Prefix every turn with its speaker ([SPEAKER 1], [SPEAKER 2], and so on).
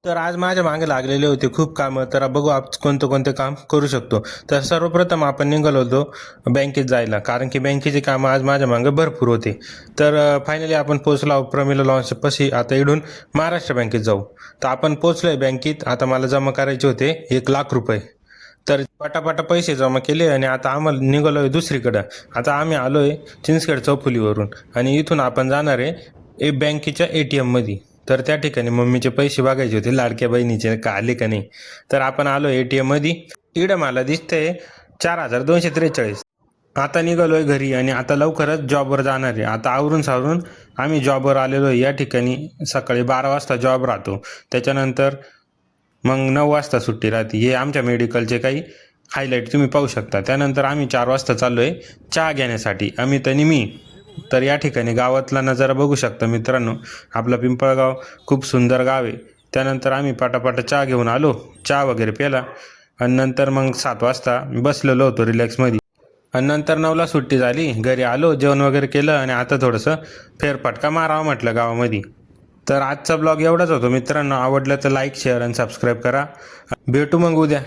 [SPEAKER 1] तर आज माझ्या मागे लागलेले होते खूप कामं. तर बघू आप कोणतं कोणते काम करू शकतो. तर सर्वप्रथम आपण निघालो होतो बँकेत जायला, कारण की बँकेची कामं आज माझ्या मागे भरपूर होते. तर फायनली आपण पोहोचलो प्रमिला लॉन्चपाशी. आता इकडून महाराष्ट्र बँकेत जाऊ. तर आपण पोहोचलोय बँकेत. आता मला जमा करायचे होते 1,00,000 रुपये. तर पटापटा पैसे जमा केले आणि आता आम्हाला निघालोय दुसरीकडं. आता आम्ही आलोय चिंचखेड चौफुलीवरून आणि इथून आपण जाणार आहे बँकेच्या ATM मध्ये. तर त्या ठिकाणी मम्मीचे पैसे बघायचे होते, लाडक्या बहिणीचे का आले का नाही. तर आपण आलो ATM मध्ये. इकडं मला दिसतंय 4,243. आता निघालोय घरी आणि आता लवकरच जॉबवर जाणार आहे. आता आवरून सावरून आम्ही जॉबवर आलेलो आहे. या ठिकाणी सकाळी 12 वाजता जॉब राहतो. त्याच्यानंतर मग 9 वाजता सुट्टी राहते. हे आमच्या मेडिकलचे काही हायलाईट तुम्ही पाहू शकता. त्यानंतर आम्ही 4 वाजता चाललो आहे चहा घेण्यासाठी, अमित आणि मी. तर या ठिकाणी गावातला नजारा बघू शकता मित्रांनो. आपलं पिंपळगाव खूप सुंदर गाव आहे. त्यानंतर आम्ही पटापटा चहा घेऊन आलो, चहा वगैरे प्याला आणि नंतर मग 7 वाजता बसलेलो होतो रिलॅक्समध्ये. आणि नंतर 9ला सुट्टी झाली, घरी आलो, जेवण वगैरे केलं आणि आता थोडंसं फेरफटका मारावं म्हटलं गावामध्ये. तर आजचा ब्लॉग एवढाच होतो मित्रांनो. आवडलं तर लाईक, शेअर आणि सबस्क्राईब करा. भेटू मग उद्या.